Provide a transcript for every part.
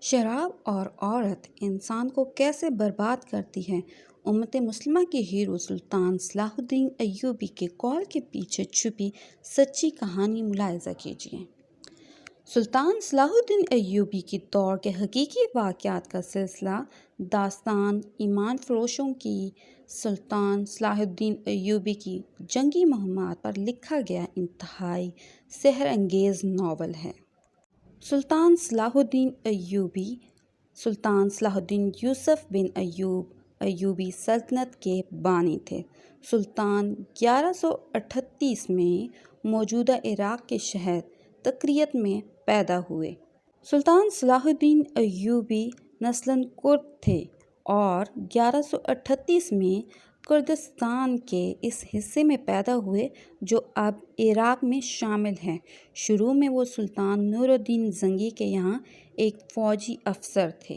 شراب اور عورت انسان کو کیسے برباد کرتی ہے؟ امت مسلمہ کے ہیرو سلطان صلاح الدین ایوبی کے قول کے پیچھے چھپی سچی کہانی ملاحظہ کیجیے۔ سلطان صلاح الدین ایوبی کی دور کے حقیقی واقعات کا سلسلہ داستان ایمان فروشوں کی سلطان صلاح الدین ایوبی کی جنگی مہمات پر لکھا گیا انتہائی سحر انگیز ناول ہے۔ سلطان صلاح الدین ایوبی سلطان صلاح الدین یوسف بن ایوب ایوبی سلطنت کے بانی تھے۔ سلطان 1138 میں موجودہ عراق کے شہر تکریت میں پیدا ہوئے۔ سلطان صلاح الدین ایوبی نسلاً کرد تھے اور 1138 میں کردستان کے اس حصے میں پیدا ہوئے جو اب عراق میں شامل ہے۔ شروع میں وہ سلطان نور الدین زنگی کے یہاں ایک فوجی افسر تھے۔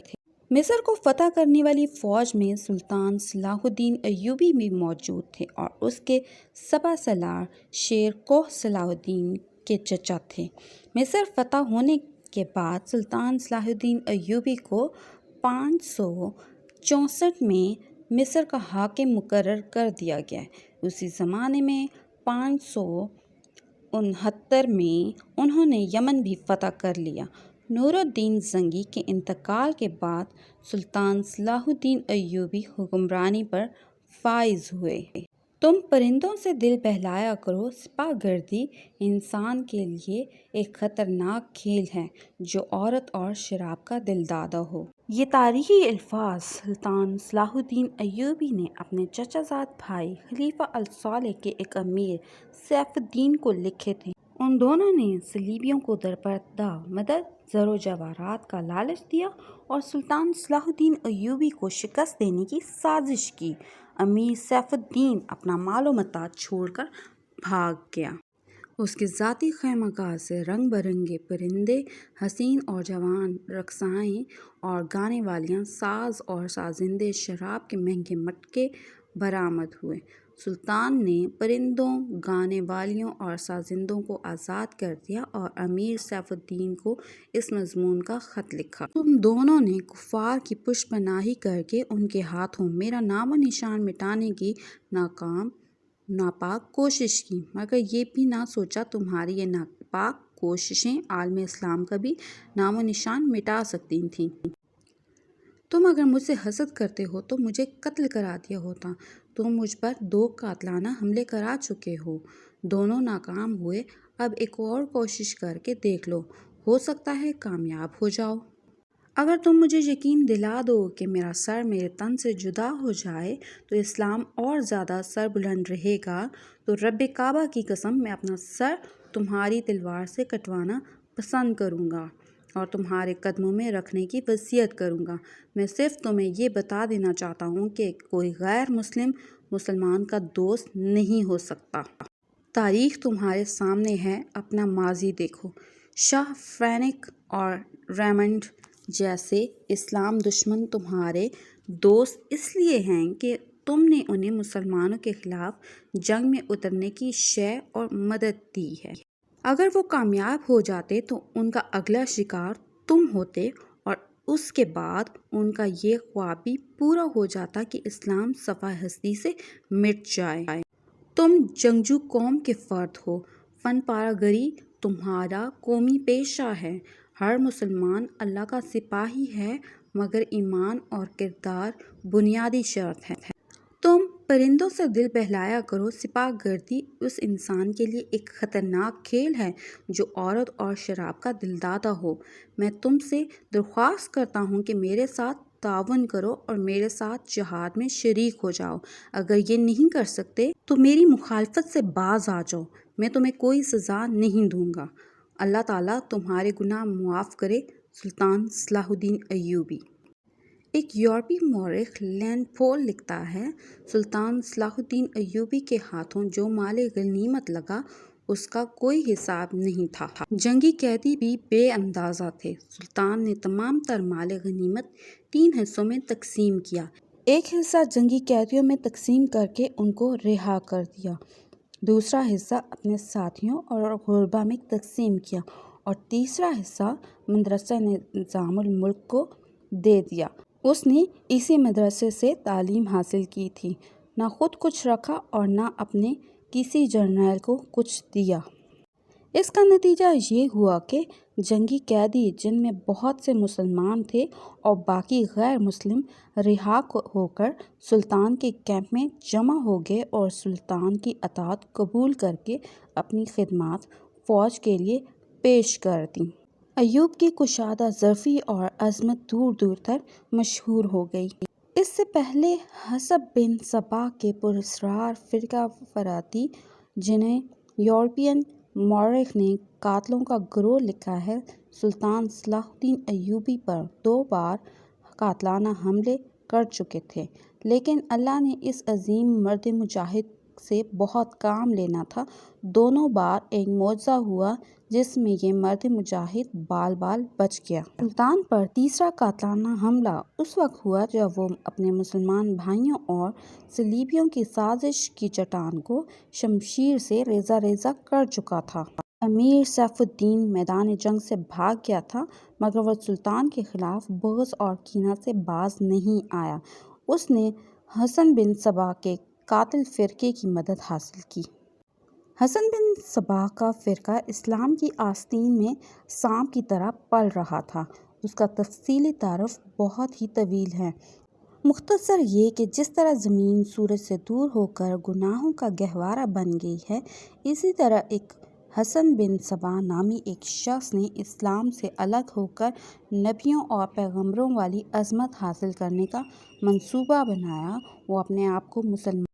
مصر کو فتح کرنے والی فوج میں سلطان صلاح الدین ایوبی بھی موجود تھے اور اس کے سپہ سالار شیر کوہ صلاح الدین کے چچا تھے۔ مصر فتح ہونے کے بعد سلطان صلاح الدین ایوبی کو 564 میں مصر کا حاکم مقرر کر دیا گیا۔ اسی زمانے میں 569 میں انہوں نے یمن بھی فتح کر لیا۔ نور الدین زنگی کے انتقال کے بعد سلطان صلاح الدین ایوبی حکمرانی پر فائز ہوئے۔ تم پرندوں سے دل بہلایا کرو، سپاہ گردی انسان کے لیے ایک خطرناک کھیل ہے جو عورت اور شراب کا دل دادا ہو۔ یہ تاریخی الفاظ سلطان صلاح الدین ایوبی نے اپنے چچا زاد بھائی خلیفہ الصالح کے ایک امیر سیف الدین کو لکھے تھے۔ ان دونوں نے صلیبیوں کو درپردہ مدد، زر و جواہرات کا لالچ دیا اور سلطان صلاح الدین ایوبی کو شکست دینے کی سازش کی۔ امیر سیف الدین اپنا مال و متاع چھوڑ کر بھاگ گیا۔ اس کے ذاتی خیمگاہ سے رنگ برنگے پرندے، حسین اور جوان رقاصائیں اور گانے والیاں، ساز اور سازندے، شراب کے مہنگے مٹکے برآمد ہوئے۔ سلطان نے پرندوں، گانے والیوں اور سازندوں کو آزاد کر دیا اور امیر سیف الدین کو اس مضمون کا خط لکھا۔ تم دونوں نے کفار کی پشت پناہی کر کے ان کے ہاتھوں میرا نام و نشان مٹانے کی ناپاک کوشش کی، مگر یہ بھی نہ سوچا تمہاری یہ ناپاک کوششیں عالم اسلام کا بھی نام و نشان مٹا سکتی تھیں۔ تم اگر مجھ سے حسد کرتے ہو تو مجھے قتل کرا دیا ہوتا۔ تم مجھ پر 2 قاتلانہ حملے کرا چکے ہو، دونوں ناکام ہوئے۔ اب ایک اور کوشش کر کے دیکھ لو، ہو سکتا ہے کامیاب ہو جاؤ۔ اگر تم مجھے یقین دلا دو کہ میرا سر میرے تن سے جدا ہو جائے تو اسلام اور زیادہ سربلند رہے گا، تو رب کعبہ کی قسم میں اپنا سر تمہاری تلوار سے کٹوانا پسند کروں گا اور تمہارے قدموں میں رکھنے کی وصیت کروں گا۔ میں صرف تمہیں یہ بتا دینا چاہتا ہوں کہ کوئی غیر مسلم مسلمان کا دوست نہیں ہو سکتا۔ تاریخ تمہارے سامنے ہے، اپنا ماضی دیکھو۔ شاہ فرینک اور ریمنڈ جیسے اسلام دشمن تمہارے دوست اس لیے ہیں کہ تم نے انہیں مسلمانوں کے خلاف جنگ میں اترنے کی شے اور مدد دی ہے۔ اگر وہ کامیاب ہو جاتے تو ان کا اگلا شکار تم ہوتے اور اس کے بعد ان کا یہ خواب بھی پورا ہو جاتا کہ اسلام صفحہ ہستی سے مٹ جائے۔ تم جنگجو قوم کے فرد ہو، فن پارہ گری تمہارا قومی پیشہ ہے۔ ہر مسلمان اللہ کا سپاہی ہے مگر ایمان اور کردار بنیادی شرط ہے۔ تم پرندوں سے دل بہلایا کرو، سپاہ گردی اس انسان کے لیے ایک خطرناک کھیل ہے جو عورت اور شراب کا دل دادا ہو۔ میں تم سے درخواست کرتا ہوں کہ میرے ساتھ تعاون کرو اور میرے ساتھ جہاد میں شریک ہو جاؤ۔ اگر یہ نہیں کر سکتے تو میری مخالفت سے باز آ جاؤ، میں تمہیں کوئی سزا نہیں دوں گا۔ اللہ تعالیٰ تمہارے گناہ معاف کرے۔ سلطان صلاح الدین ایوبی۔ ایک یورپی مورخ لینڈ پول لکھتا ہے، سلطان صلاح الدین ایوبی کے ہاتھوں جو مال غنیمت لگا اس کا کوئی حساب نہیں تھا۔ جنگی قیدی بھی بے اندازہ تھے۔ سلطان نے تمام تر مال غنیمت 3 حصوں میں تقسیم کیا۔ ایک حصہ جنگی قیدیوں میں تقسیم کر کے ان کو رہا کر دیا، دوسرا حصہ اپنے ساتھیوں اور غربا میں تقسیم کیا اور تیسرا حصہ مدرسہ نظام الملک کو دے دیا۔ اس نے اسی مدرسے سے تعلیم حاصل کی تھی، نہ خود کچھ رکھا اور نہ اپنے کسی جرنیل کو کچھ دیا۔ اس کا نتیجہ یہ ہوا کہ جنگی قیدی، جن میں بہت سے مسلمان تھے اور باقی غیر مسلم، رہا ہو کر سلطان کے کیمپ میں جمع ہو گئے اور سلطان کی اطاعت قبول کر کے اپنی خدمات فوج کے لیے پیش کر دیں۔ ایوب کی کشادہ ظفری اور عظمت دور دور تک مشہور ہو گئی۔ اس سے پہلے حسب بن صباح کے پراسرار فرقہ وارانہ، جنہیں یورپین مورخ نے قاتلوں کا گروہ لکھا ہے، سلطان صلاح الدین ایوبی پر 2 بار قاتلانہ حملے کر چکے تھے، لیکن اللہ نے اس عظیم مرد مجاہد سے بہت کام لینا تھا۔ دونوں بار ایک معجزہ ہوا جس میں یہ مرد مجاہد بال بال بچ گیا۔ سلطان پر تیسرا قاتلانہ حملہ اس وقت ہوا جب وہ اپنے مسلمان بھائیوں اور صلیبیوں کی سازش کی چٹان کو شمشیر سے ریزہ ریزہ کر چکا تھا۔ امیر سیف الدین میدان جنگ سے بھاگ گیا تھا، مگر وہ سلطان کے خلاف بغض اور کینہ سے باز نہیں آیا۔ اس نے حسن بن صباح کے قاتل فرقے کی مدد حاصل کی۔ حسن بن صباح کا فرقہ اسلام کی آستین میں سانپ کی طرح پل رہا تھا۔ اس کا تفصیلی تعارف بہت ہی طویل ہے۔ مختصر یہ کہ جس طرح زمین سورج سے دور ہو کر گناہوں کا گہوارہ بن گئی ہے، اسی طرح ایک حسن بن صباح نامی ایک شخص نے اسلام سے الگ ہو کر نبیوں اور پیغمبروں والی عظمت حاصل کرنے کا منصوبہ بنایا۔ وہ اپنے آپ کو مسلمان